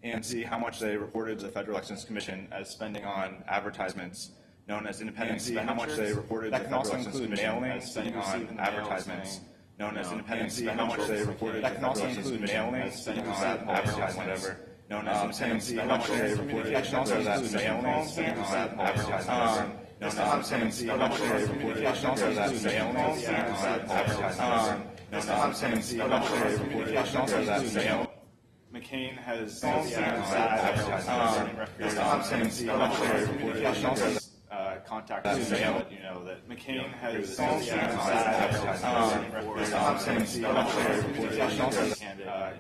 and see how much they reported to the Federal Elections Commission as spending on advertisements known as independent expenditures. How much they reported to the Federal Elections Commission as spending on advertisements known as independent expenditures. How much they reported to the Federal Elections Commission as spending on advertisements, whatever. Known as independent expenditures. How much they reported to the Federal Elections Commission as spending on advertisements. Known as independent how much they reported to the Federal Elections Commission as spending on advertisements. McCain has contacted to let you know that McCain has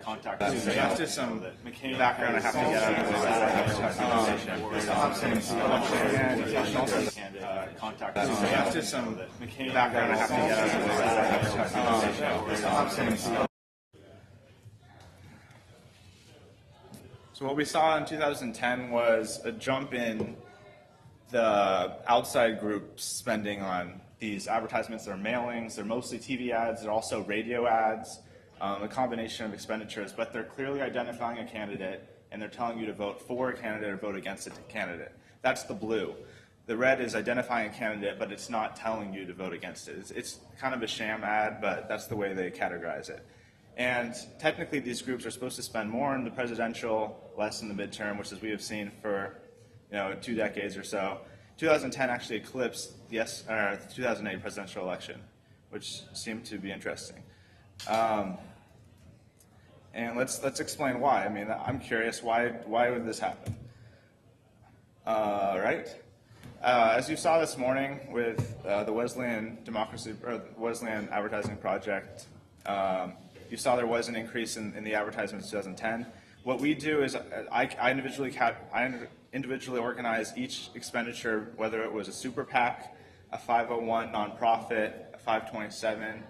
contacted to that's just some background I have to get out of this that's just some background I have to get out of this. So what we saw in 2010 was a jump in the outside groups spending on these advertisements. They're mailings, they're mostly TV ads, they're also radio ads, a combination of expenditures, but they're clearly identifying a candidate and they're telling you to vote for a candidate or vote against a candidate. That's the blue. The red is identifying a candidate, but it's not telling you to vote against it. It's kind of a sham ad, but that's the way they categorize it. And technically these groups are supposed to spend more in the presidential, less in the midterm, which as we have seen for 2 decades or so. 2010 actually eclipsed the 2008 presidential election, which seemed to be interesting. And let's explain why. I mean, I'm curious, why would this happen? Right? As you saw this morning with the Wesleyan Wesleyan Advertising Project, you saw there was an increase in the advertisements in 2010. What we do is I individually organize each expenditure, whether it was a super PAC, a 501 nonprofit, a 527,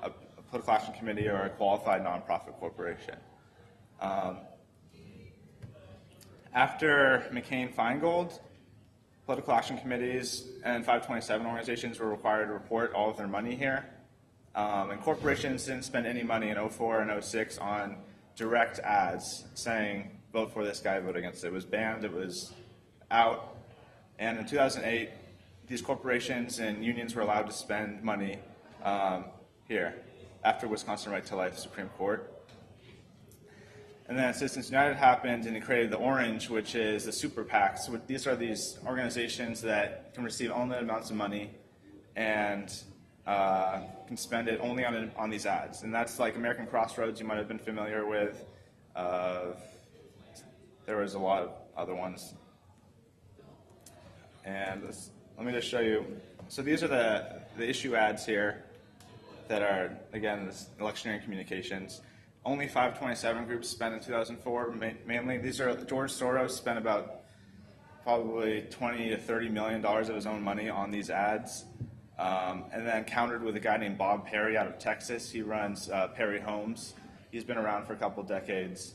a political action committee, or a qualified nonprofit corporation. After McCain-Feingold, political action committees and 527 organizations were required to report all of their money here. And corporations didn't spend any money in 04 and 06 on direct ads saying, vote for this guy, vote against it. It was banned, it was out. And in 2008, these corporations and unions were allowed to spend money here after Wisconsin Right to Life Supreme Court. And then Citizens United happened, and it created the orange, which is the super PACs. These are these organizations that can receive unlimited amounts of money and can spend it only on these ads. And that's like American Crossroads, you might have been familiar with. There was a lot of other ones. And let me just show you. So these are the issue ads here that are, again, this electioneering communications. Only 527 groups spent in 2004, mainly. These are, George Soros spent about probably $20 to $30 million of his own money on these ads. And then countered with a guy named Bob Perry out of Texas. He runs Perry Homes. He's been around for a couple decades.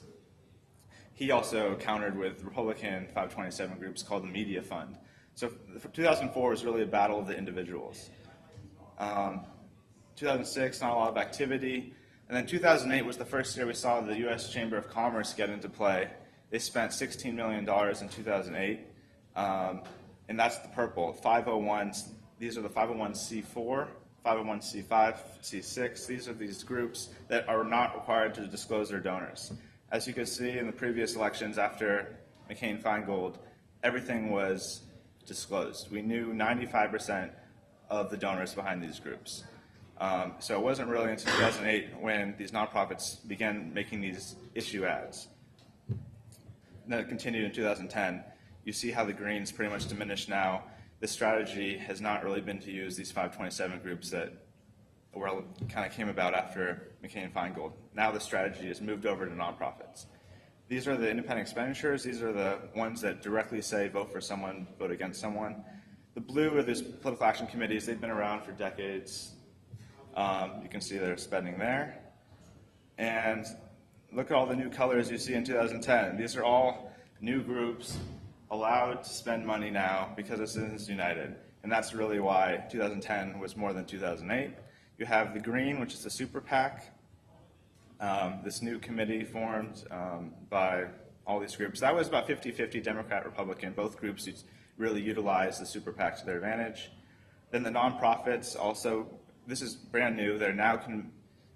He also countered with Republican 527 groups called the Media Fund. So 2004 was really a battle of the individuals. 2006, not a lot of activity. And then 2008 was the first year we saw the U.S. Chamber of Commerce get into play. They spent $16 million in 2008. And that's the purple, 501s. These are the 501c4, 501c5, C6. These are these groups that are not required to disclose their donors. As you can see in the previous elections after McCain-Feingold, everything was disclosed. We knew 95% of the donors behind these groups. So it wasn't really until 2008 when these nonprofits began making these issue ads. And then it continued in 2010. You see how the greens pretty much diminished now. The strategy has not really been to use these 527 groups that kind of came about after McCain-Feingold. Now the strategy has moved over to nonprofits. These are the independent expenditures. These are the ones that directly say vote for someone, vote against someone. The blue are these political action committees. They've been around for decades. You can see their spending there. And look at all the new colors you see in 2010. These are all new groups allowed to spend money now because of Citizens United. And that's really why 2010 was more than 2008. You have the green, which is the super PAC, this new committee formed by all these groups. That was about 50-50 Democrat, Republican. Both groups really utilize the super PAC to their advantage. Then the nonprofits also, this is brand new, they now can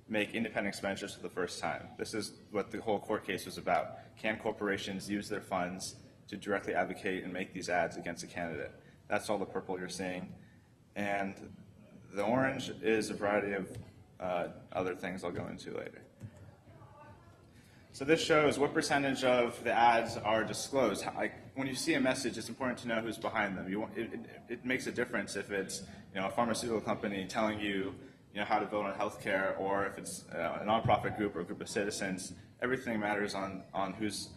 make independent expenditures for the first time. This is what the whole court case was about. Can corporations use their funds to directly advocate and make these ads against a candidate? That's all the purple you're seeing. And the orange is a variety of other things I'll go into later. So this shows what percentage of the ads are disclosed. When you see a message, it's important to know who's behind them. It makes a difference if it's a pharmaceutical company telling you how to vote on healthcare, or if it's a nonprofit group or a group of citizens. Everything matters on who's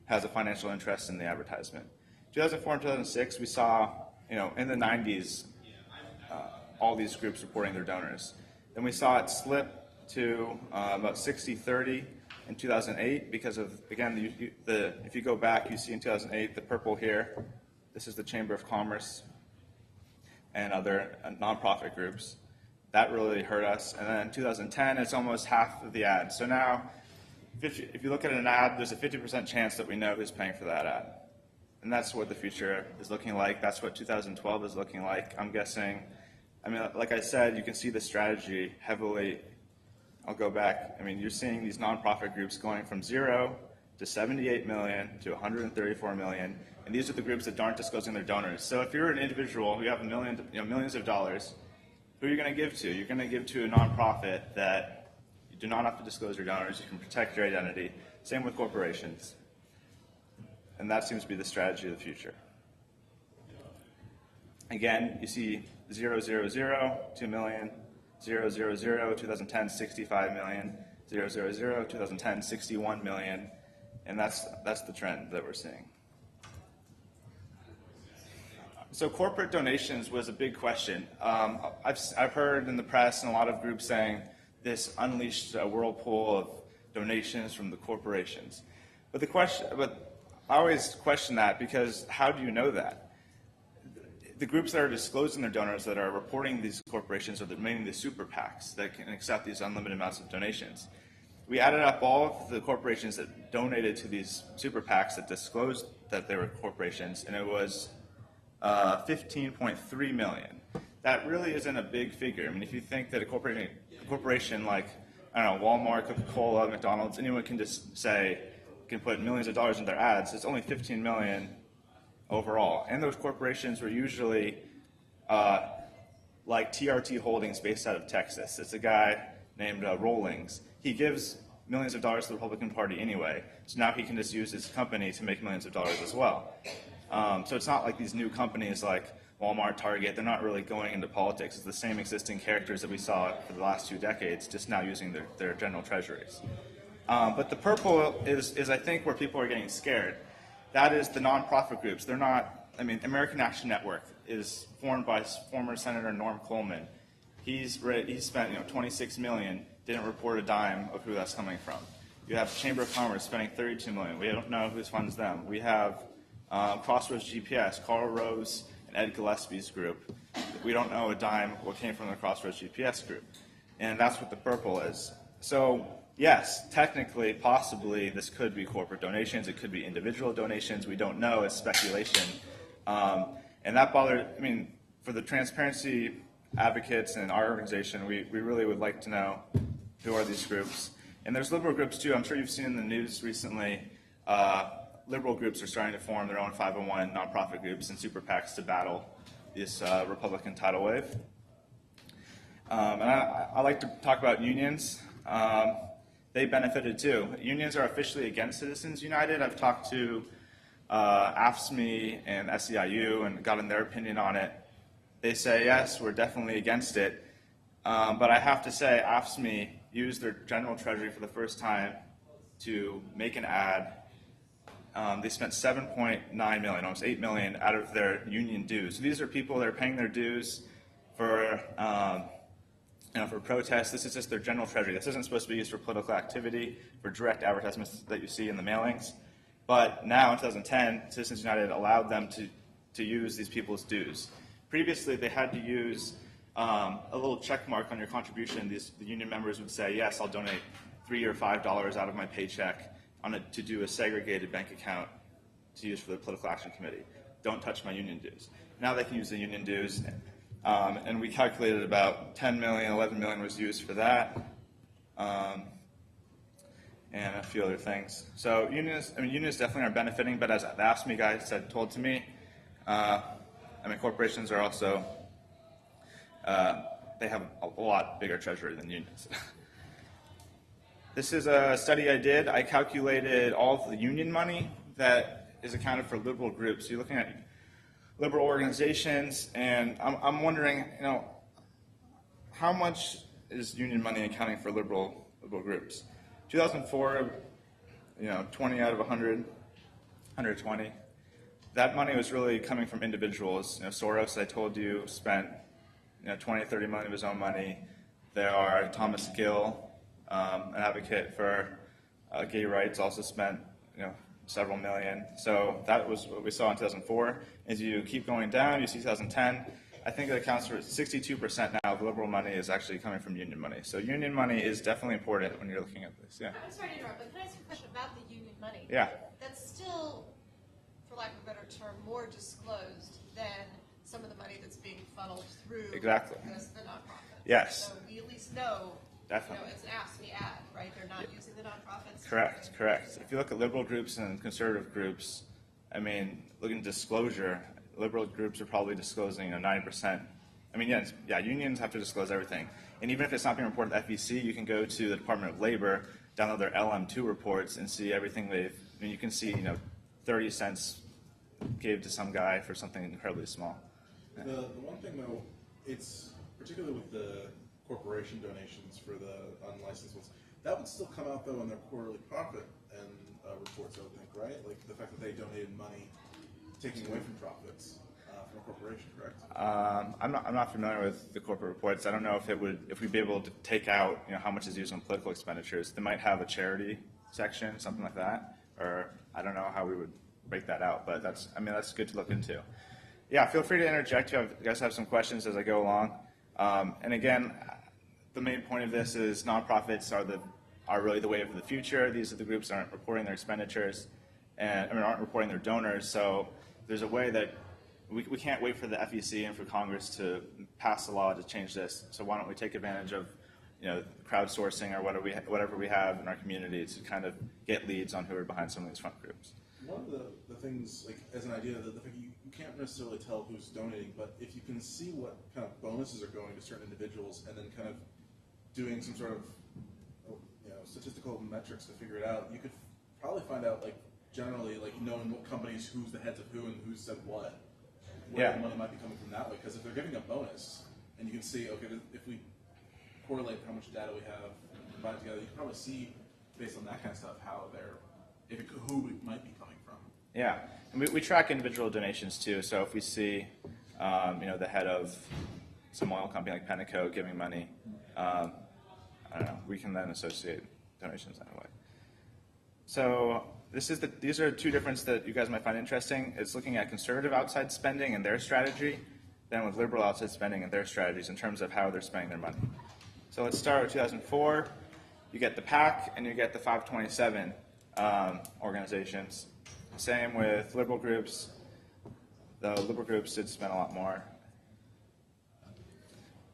has a financial interest in the advertisement. 2004 and 2006, we saw in the 90s all these groups reporting their donors. Then we saw it slip to about 60-30 in 2008 because of, again, if you go back, you see in 2008 the purple here. This is the Chamber of Commerce and other nonprofit groups. That really hurt us. And then in 2010, it's almost half of the ad. So now, if you look at an ad, there's a 50% chance that we know who's paying for that ad. And that's what the future is looking like. That's what 2012 is looking like. I'm guessing, like I said, you can see the strategy heavily. I'll go back. You're seeing these nonprofit groups going from 0 to 78 million to 134 million. And these are the groups that aren't disclosing their donors. So if you're an individual who have millions of dollars, who are you going to give to? You're going to give to a nonprofit that you do not have to disclose your donors. You can protect your identity. Same with corporations. And that seems to be the strategy of the future. Again, you see 0, 0, 0, 2 million, 0, 0, 0, 2010, 65 million, 0, 0, 0, 2010, 61 million. And that's the trend that we're seeing. So corporate donations was a big question. I've heard in the press and a lot of groups saying this unleashed a whirlpool of donations from the corporations. But I always question that, because how do you know that? The groups that are disclosing their donors, that are reporting these corporations, are mainly the super PACs that can accept these unlimited amounts of donations. We added up all of the corporations that donated to these super PACs that disclosed that they were corporations, and it was 15.3 million. That really isn't a big figure. If you think that a corporation like, Walmart, Coca-Cola, McDonald's, anyone can just can put millions of dollars in their ads, it's only 15 million overall. And those corporations were usually like TRT Holdings, based out of Texas. It's a guy named Rollings. He gives millions of dollars to the Republican Party anyway, so now he can just use his company to make millions of dollars as well. So it's not like these new companies like Walmart, Target, they're not really going into politics. It's the same existing characters that we saw for the last 2 decades, just now using their general treasuries. But the purple is I think where people are getting scared. That is the nonprofit groups. They're not, American Action Network is formed by former Senator Norm Coleman. He's spent 26 million, didn't report a dime of who that's coming from. You have Chamber of Commerce spending 32 million. We don't know who funds them. We have Crossroads GPS, Carl Rose and Ed Gillespie's group. We don't know a dime what came from the Crossroads GPS group. And that's what the purple is. So yes, technically, possibly, this could be corporate donations. It could be individual donations. We don't know. It's speculation. And that bothered, for the transparency advocates and our organization, we really would like to know who are these groups. And there's liberal groups too. I'm sure you've seen in the news recently, liberal groups are starting to form their own 501 nonprofit groups and super PACs to battle this Republican tidal wave. And I like to talk about unions. They benefited too. Unions are officially against Citizens United. I've talked to AFSCME and SEIU and gotten their opinion on it. They say, yes, we're definitely against it. But I have to say, AFSCME used their general treasury for the first time to make an ad. They spent 7.9 million, almost 8 million, out of their union dues. So these are people that are paying their dues for protests. This is just their general treasury. This isn't supposed to be used for political activity, for direct advertisements that you see in the mailings. But now, in 2010, Citizens United allowed them to use these people's dues. Previously, they had to use a little check mark on your contribution. The union members would say, yes, I'll donate $3 or $5 out of my paycheck to do a segregated bank account to use for the political action committee. Don't touch my union dues. Now they can use the union dues, and we calculated about 10 million, 11 million was used for that, and a few other things. So unions definitely are benefiting, but as the AFSCME guy told to me, corporations are also, they have a lot bigger treasury than unions. This is a study I did. I calculated all of the union money that is accounted for liberal groups. So you're looking at liberal organizations, and I'm wondering, how much is union money accounting for liberal groups? 2004, 20 out of 100, 120. That money was really coming from individuals. Soros, I told you, spent 20, 30 million of his own money. There are Thomas Gill, an advocate for gay rights, also spent several million. So that was what we saw in 2004. As you keep going down, you see 2010. I think it accounts for 62% now of liberal money is actually coming from union money. So union money is definitely important when you're looking at this. Yeah. I'm sorry to interrupt, but can I ask you a question about the union money? Yeah. That's still, for lack of a better term, more disclosed than some of the money that's being funneled through Exactly. the nonprofits. Yes. So we at least know, Definitely. it's an AFSCME ad, right? They're not using the nonprofits. Correct. If you look at liberal groups and conservative groups, looking at disclosure, liberal groups are probably disclosing 90%. Unions have to disclose everything. And even if it's not being reported to the FEC, you can go to the Department of Labor, download their LM2 reports, and see everything you can see, 30 cents gave to some guy for something incredibly small. The one thing, though, it's particularly with the corporation donations for the unlicensed ones, that would still come out, though, in their quarterly profit and reports, I would think, right? Like the fact that they donated money taking away from profits from a corporation, correct? I'm not familiar with the corporate reports. I don't know if we'd be able to take out how much is used on political expenditures. They might have a charity section, something like that, or I don't know how we would break that out. But that's good to look into. Yeah, feel free to interject. You guys have some questions as I go along. And again, the main point of this is nonprofits are really the way of the future. These are the groups that aren't reporting their expenditures and aren't reporting their donors. So there's a way that we can't wait for the FEC and for Congress to pass a law to change this. So why don't we take advantage of crowdsourcing or whatever we have in our community to kind of get leads on who are behind some of these front groups. One of the things, like as an idea, the fact you can't necessarily tell who's donating, but if you can see what kind of bonuses are going to certain individuals, and then kind of doing some sort of statistical metrics to figure it out, you could probably find out generally knowing what companies, who's the heads of who and who said what, where the money might be coming from that way. Because if they're giving a bonus, and you can see, okay, if we correlate how much data we have and combine it together, you can probably see based on that kind of stuff who it might be coming from. Yeah, and we track individual donations too. So if we see, the head of some oil company like Penteco giving money, I don't know, we can then associate donations that way. So these are two differences that you guys might find interesting. It's looking at conservative outside spending and their strategy, then with liberal outside spending and their strategies in terms of how they're spending their money. So let's start with 2004. You get the PAC and you get the 527 organizations. Same with liberal groups. The liberal groups did spend a lot more.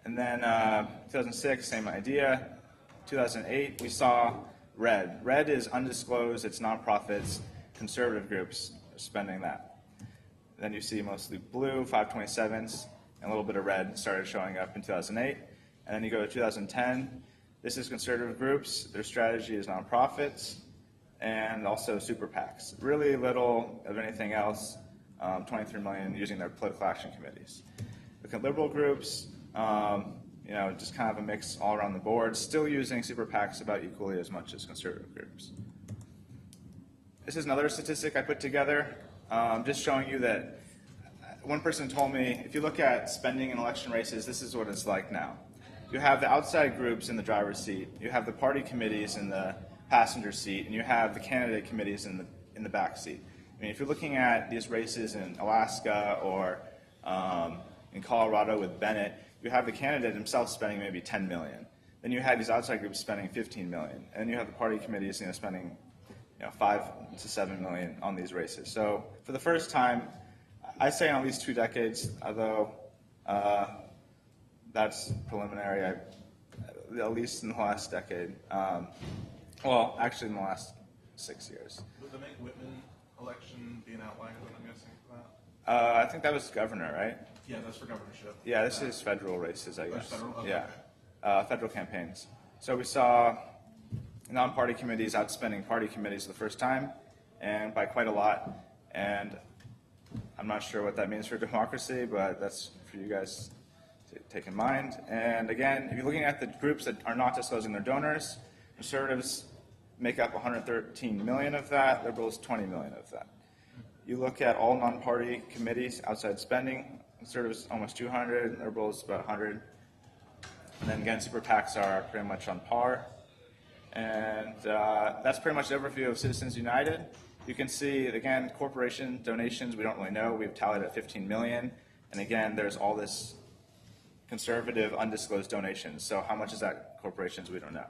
And then 2006, same idea. 2008, we saw red. Red is undisclosed, it's nonprofits, conservative groups spending that. Then you see mostly blue, 527s, and a little bit of red started showing up in 2008. And then you go to 2010. This is conservative groups. Their strategy is nonprofits and also super PACs. Really little of anything else, 23 million using their political action committees. Look at liberal groups, just kind of a mix all around the board, still using super PACs about equally as much as conservative groups. This is another statistic I put together, just showing you that one person told me, if you look at spending in election races, this is what it's like now. You have the outside groups in the driver's seat, you have the party committees in the passenger seat, and you have the candidate committees in the back seat. If you're looking at these races in Alaska or in Colorado with Bennett, you have the candidate himself spending maybe 10 million. Then you have these outside groups spending 15 million. And you have the party committees spending 5 to 7 million on these races. So for the first time, I say in at least 2 decades, although that's preliminary, at least in the last decade. Well, actually in the last 6 years. Would the Whitman election be an outlier, is what I'm guessing for that? I think that was governor, right? Yeah, that's for governorship. Yeah, this is federal races, I guess. Federal? Okay. Yeah, federal campaigns. So we saw non-party committees outspending party committees for the first time, and by quite a lot. And I'm not sure what that means for democracy, but that's for you guys to take in mind. And again, if you're looking at the groups that are not disclosing their donors, conservatives make up 113 million of that, liberals 20 million of that. You look at all non-party committees outside spending, conservatives almost 200, liberals about 100. And then again, super PACs are pretty much on par. And that's pretty much the overview of Citizens United. You can see, again, corporation donations, we don't really know. We've tallied at 15 million. And again, there's all this conservative, undisclosed donations. So how much is that corporations? We don't know.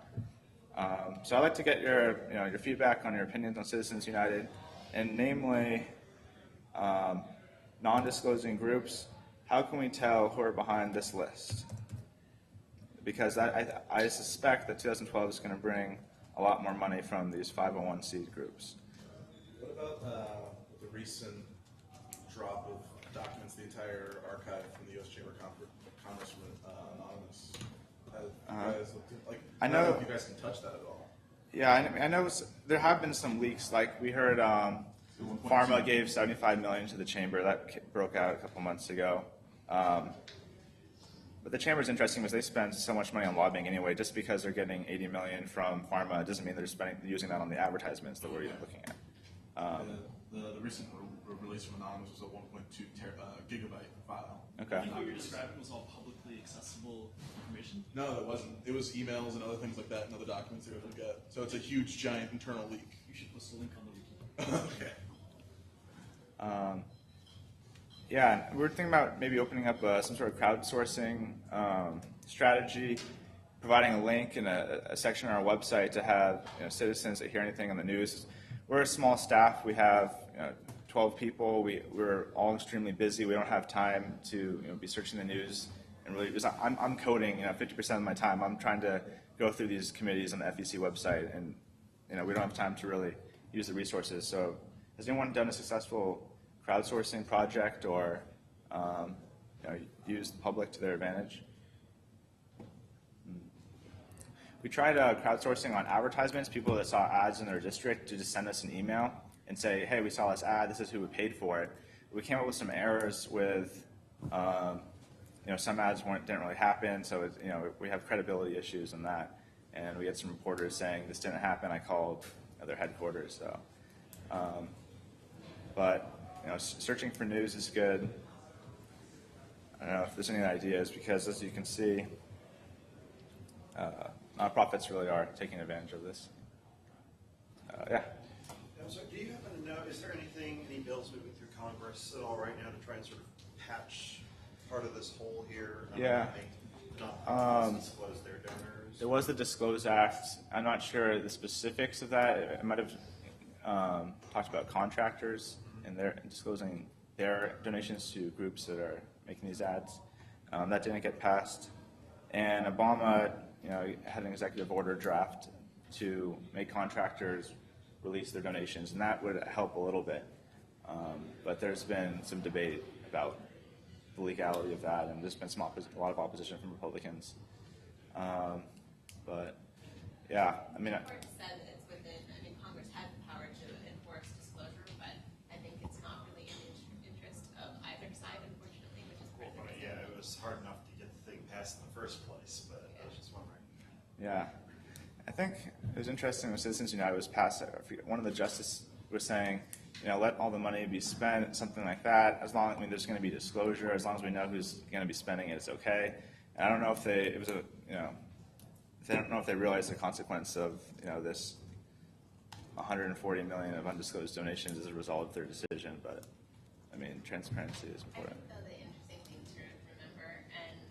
So I'd like to get your feedback on your opinions on Citizens United, and namely, non-disclosing groups. How can we tell who are behind this list? Because I suspect that 2012 is going to bring a lot more money from these 501c groups. What about the recent drop of documents, the entire archive from the U.S. Chamber of Commerce from Anonymous? I don't know if you guys can touch that at all. Yeah, I know there have been some leaks. Like we heard Pharma gave $75 million to the chamber. That broke out a couple months ago. But the chamber is interesting because they spend so much money on lobbying anyway. Just because they're getting $80 million from Pharma doesn't mean they're using that on the advertisements that we're even looking at. The recent release from Anonymous was a 1.2 gigabyte file. Okay. And what you're describing was all publicly accessible information? No, it wasn't. It was emails and other things like that and other documents they were able to get. So it's a huge, giant internal leak. You should post a link on the wiki. Okay. Yeah, we're thinking about maybe opening up some sort of crowdsourcing strategy, providing a link in a section on our website to have citizens that hear anything on the news. We're a small staff. We have 12 people. We're all extremely busy. We don't have time to be searching the news. And really, because I'm coding 50% of my time. I'm trying to go through these committees on the FEC website, and we don't have time to really use the resources. So has anyone done a successful crowdsourcing project or use the public to their advantage? We tried crowdsourcing on advertisements, people that saw ads in their district to just send us an email and say, hey, we saw this ad, this is who we paid for it. We came up with some errors with, some ads didn't really happen, so we have credibility issues in that. And we had some reporters saying this didn't happen. I called their headquarters. So, but searching for news is good. I don't know if there's any ideas because, as you can see, nonprofits really are taking advantage of this. Yeah. So do you happen to know, is there any bills moving through Congress at all right now to try and sort of patch part of this hole here? Yeah. Not disclose their donors? There was the Disclose Act. I'm not sure the specifics of that. It might have talked about contractors and their disclosing their donations to groups that are making these ads. That didn't get passed. And Obama, had an executive order draft to make contractors release their donations, and that would help a little bit. But there's been some debate about the legality of that, and there's been a lot of opposition from Republicans. But yeah, I mean. Court said that it's within. Congress had the power to enforce disclosure, but I think it's not really in the interest of either side, unfortunately, which is part of the reason. Yeah, it was hard enough to get the thing passed in the first place, but I was just wondering. Yeah, I think it was interesting when Citizens United was passed. One of the justices was saying, let all the money be spent, something like that. As long as there's going to be disclosure, as long as we know who's going to be spending it, it's okay. And I don't know if I don't know if they realized the consequence of this 140 million of undisclosed donations as a result of their decision. But transparency is I important. think, though, the interesting thing to remember, and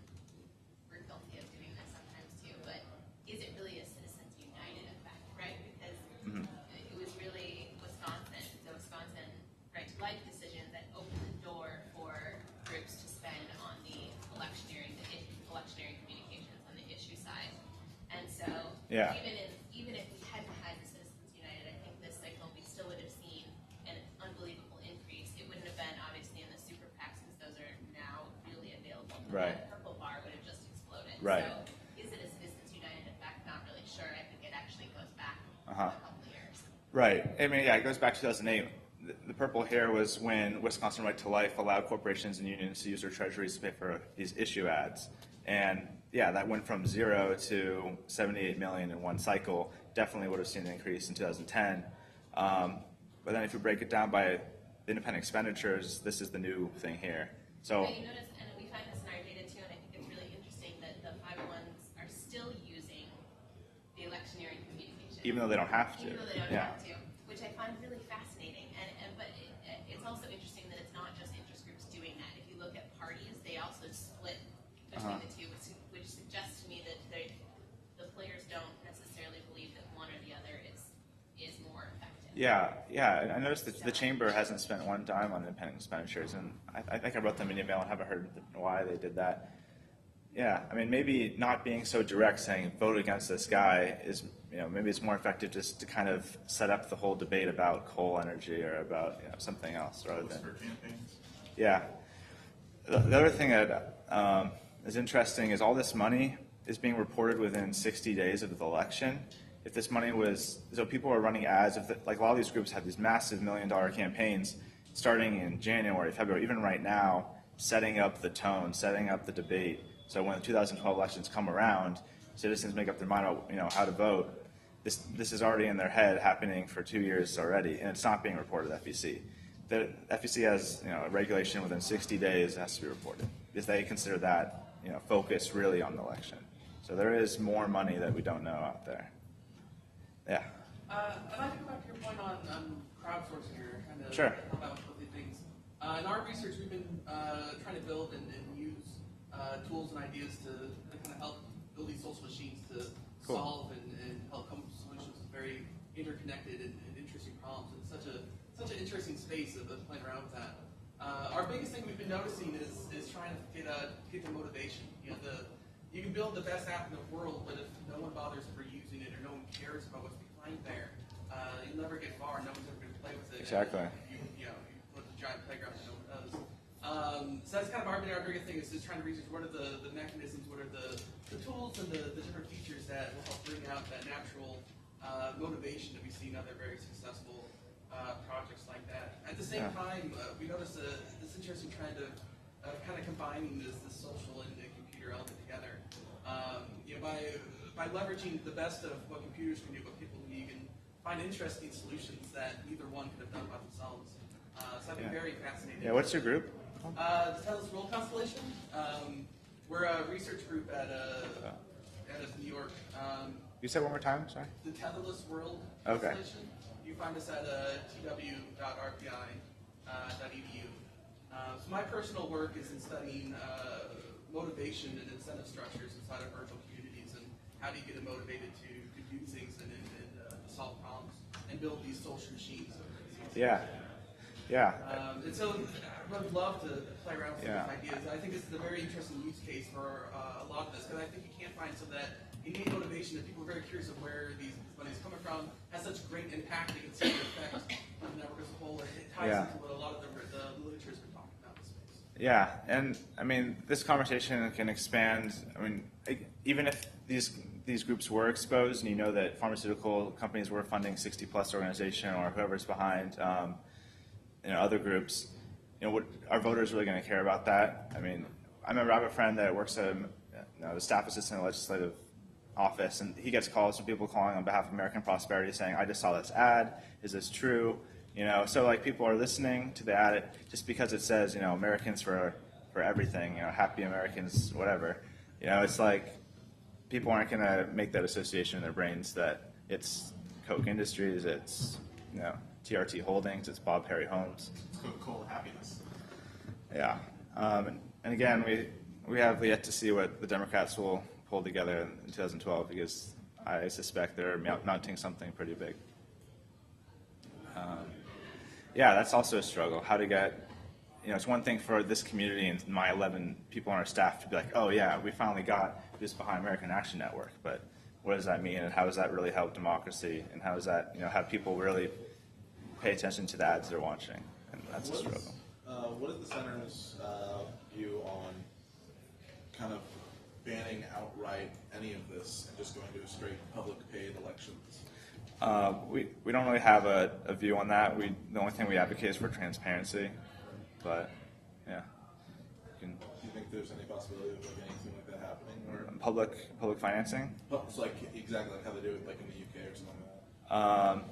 we're guilty of doing this sometimes too, but is it really a Citizens United effect, right? Because it was really Yeah. Even if we hadn't had the Citizens United, I think this cycle we still would have seen an unbelievable increase. It wouldn't have been obviously in the super PACs because those are now really available. Right. That purple bar would have just exploded. Right. So is it a Citizens United effect? Not really sure. I think it actually goes back Uh-huh. a couple of years. Right. I mean, yeah, it goes back to 2008. The purple here was when Wisconsin Right to Life allowed corporations and unions to use their treasuries to pay for these issue ads. And yeah, that went from 0 to 78 million in one cycle. Definitely would have seen an increase in 2010. But then if you break it down by independent expenditures, this is the new thing here. So But you notice, and we find this in our data too, and I think it's really interesting that the 501s are still using the electioneering communication. even though they don't have to. Even though they don't Yeah. have to, which I find really fascinating. But it's also interesting that it's not just interest groups doing that. If you look at parties, they also split between the two, which suggests to me that the players don't necessarily believe that one or the other is more effective. Yeah. I noticed that the chamber hasn't spent one dime on independent expenditures, and I think I wrote them an email and haven't heard why they did that. Yeah, I mean, maybe not being so direct, saying vote against this guy is, maybe it's more effective just to kind of set up the whole debate about coal energy or about something else rather than. For campaigns. Yeah. The other thing that is interesting is all this money is being reported within 60 days of the election. If this money was, so people are running ads, like a lot of these groups have these massive $1 million campaigns starting in January, February, even right now, setting up the tone, setting up the debate. So when the 2012 elections come around, citizens make up their mind about how to vote. This is already in their head, happening for 2 years already, and it's not being reported to FEC. The FEC has a regulation within 60 days it has to be reported because they consider that focus really on the election. So there is more money that we don't know out there. Yeah. I'd like to go back to your point on crowdsourcing here, kind of Sure. help out with both things. In our research, we've been trying to build and use tools and ideas to kind of help build these social machines to Cool. solve and help come up with solutions to very interconnected and interesting problems. It's such an interesting space of playing around with that. Our biggest thing we've been noticing is trying to get the motivation. You can build the best app in the world, but if no one bothers ever using it or no one cares about what's behind there, you'll never get far. No one's ever going to play with it. Exactly. You put a giant playground that no one does. So that's kind of our biggest thing is just trying to research what are the mechanisms, what are the tools and the different features that will help bring out that natural motivation that we see in other very successful projects like that. At the same time, we noticed this interesting trend of kind of combining this social and computer element together. By leveraging the best of what computers can do, what people can do, you can find interesting solutions that neither one could have done by themselves. So I've been very fascinated. Yeah. What's your group? The Tellus World Constellation. We're a research group out of New York. You said one more time. Sorry. The Tetherless World Okay. Constellation. You find us at tw.rpi.edu. So my personal work is in studying motivation and incentive structures inside of virtual communities, and how do you get them motivated to do things and solve problems and build these social machines. Yeah. And so I would love to play around with some of these ideas. I think this is a very interesting use case for a lot of this, because I think you can't find some of that innate motivation that people are very curious of where these money is coming from, has such great impact, they can see the effect on the network as a whole. It ties into what a lot of the literature has been talking about in this space. Yeah, and I mean, this conversation can expand. I mean, even if these groups were exposed, and that pharmaceutical companies were funding 60-plus organization or whoever's behind, other groups, what are voters really going to care about that? I mean, I remember I have a friend that works at the staff assistant in the legislative office, and he gets calls from people calling on behalf of American Prosperity saying, "I just saw this ad. Is this true?" So like people are listening to the ad just because it says, Americans for everything, happy Americans, whatever. It's like people aren't going to make that association in their brains that it's Koch Industries, it's TRT Holdings, it's Bob Perry Homes. It's Coca-Cola happiness. Yeah, and again, we have yet to see what the Democrats will pull together in 2012, because I suspect they're mounting something pretty big. That's also a struggle. How to get, it's one thing for this community and my 11 people on our staff to be like, oh yeah, we finally got this behind American Action Network, but what does that mean, and how does that really help democracy, and how does that have people really pay attention to the ads they're watching, and that's a struggle. What is the center's view on kind of banning outright any of this and just going to a straight public paid elections? We don't really have a view on that. The only thing we advocate is for transparency, but yeah. Do you think there's any possibility of like anything like that happening, or Public financing? it's like exactly like how they do it like in the UK or something like that?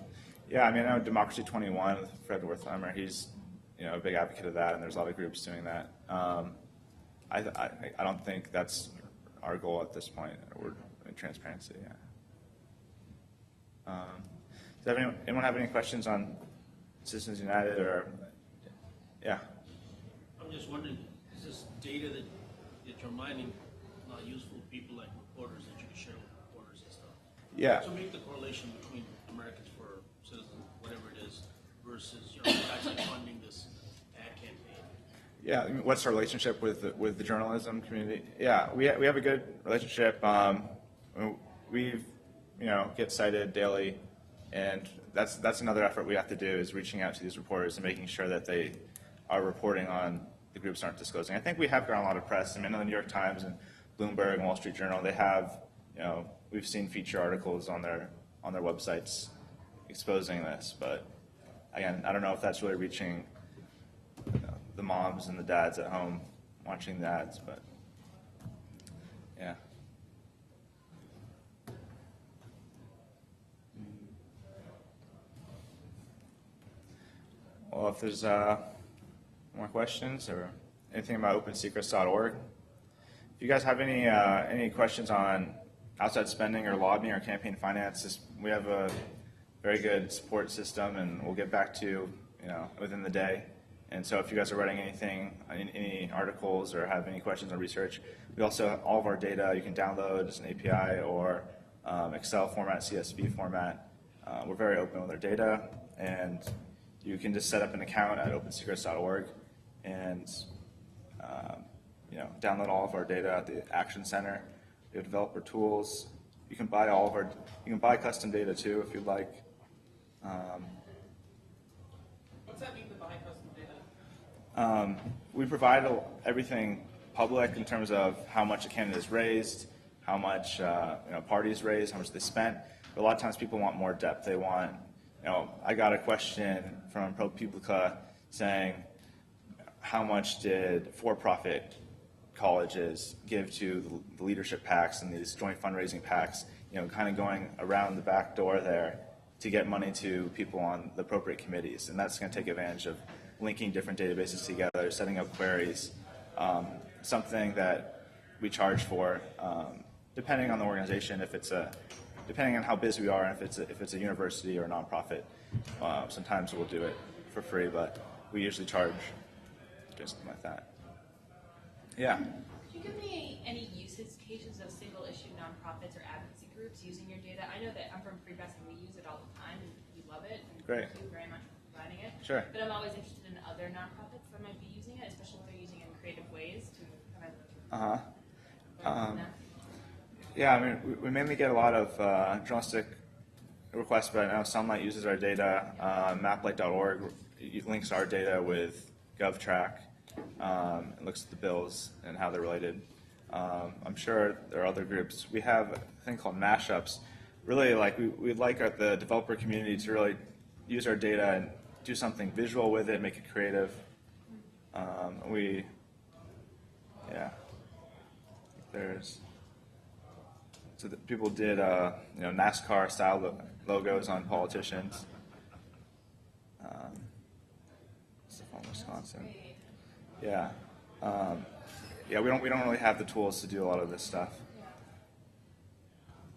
Yeah, I mean, I know Democracy 21 with Fred Wertheimer, he's a big advocate of that, and there's a lot of groups doing that. I don't think that's our goal at this point. We're in transparency. Yeah. Does anyone have any questions on Citizens United or? Yeah. I'm just wondering, is this data that you're mining not useful to people like reporters that you can share with reporters and stuff? Yeah. So make the correlation between Americans for Citizens, whatever it is, versus actually funding this ad campaign. Yeah, I mean, what's our relationship with the journalism community? Yeah, we have a good relationship. We get cited daily, and that's another effort we have to do, is reaching out to these reporters and making sure that they are reporting on the groups aren't disclosing. I think we have gotten a lot of press. I mean, in the New York Times and Bloomberg and Wall Street Journal, they have, we've seen feature articles on their websites exposing this, but again, I don't know if that's really reaching the moms and the dads at home watching the ads, but yeah. Well, if there's more questions or anything about opensecrets.org, if you guys have any questions on outside spending or lobbying or campaign finance, we have a very good support system, and we'll get back to you within the day. And so if you guys are writing anything, any articles, or have any questions on research, we also have all of our data you can download as an API or Excel format, CSV format. We're very open with our data, and you can just set up an account at opensecrets.org and download all of our data at the Action Center. We have developer tools. You can buy you can buy custom data too if you'd like. What's that mean to buy custom data? We provide everything public in terms of how much a candidate has raised, how much parties raised, how much they spent. But a lot of times people want more depth. They want, I got a question from ProPublica saying, how much did for-profit colleges give to the leadership PACs and these joint fundraising PACs, kind of going around the back door there to get money to people on the appropriate committees. And that's going to take advantage of linking different databases together, setting up queries, something that we charge for, depending on the organization, depending on how busy we are, and if it's a university or a nonprofit. Sometimes we'll do it for free, but we usually charge just like that. Yeah. Could you give me any usage cases of single-issue nonprofits or advocacy groups using your data? I know that I'm from Free Press and we use it all the time, and we love it. And Great. Thank you very much for providing it. Sure. But I'm always interested in other nonprofits that might be using it, especially if they're using it in creative ways to kind of learn from that. Yeah, I mean, we mainly get a lot of journalistic requests, but I know Sunlight uses our data. Maplight.org links our data with GovTrack. It looks at the bills and how they're related. I'm sure there are other groups. We have a thing called mashups. Really, we'd like the developer community to really use our data and do something visual with it, make it creative. So that people did, NASCAR style logos on politicians. Stuff on Wisconsin. Yeah. We don't really have the tools to do a lot of this stuff.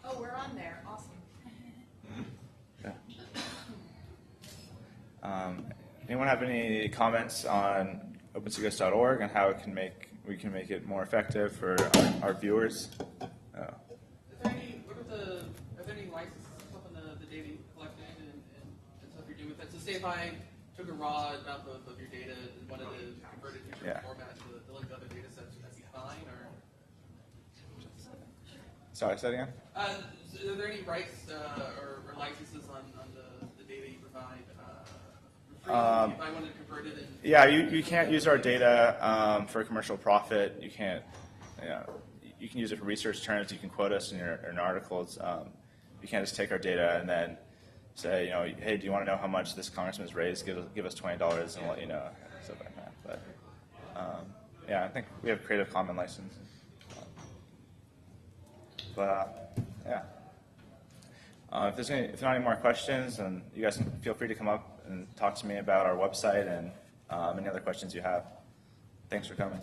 Oh, we're on there. Awesome. Yeah. Anyone have any comments on opensecrets.org and how we can make it more effective for our viewers? Are there any licenses and stuff on the data you collected and stuff you're doing with that? So say if I took a raw dump of your data and wanted to convert it to your format to link to other data sets, would that be fine? Or? Sorry, say that again? are there any rights or licenses on the data you provide? If I wanted to convert it in. Yeah, you can't use our data for commercial profit. You can't, you can use it for research terms. You can quote us in your articles. You can't just take our data and then say, hey, do you want to know how much this congressman has raised? Give us $20 and we'll let you know, stuff like that. But yeah, I think we have Creative Commons license. But yeah, if there are any more questions, then you guys can feel free to come up and talk to me about our website and any other questions you have. Thanks for coming.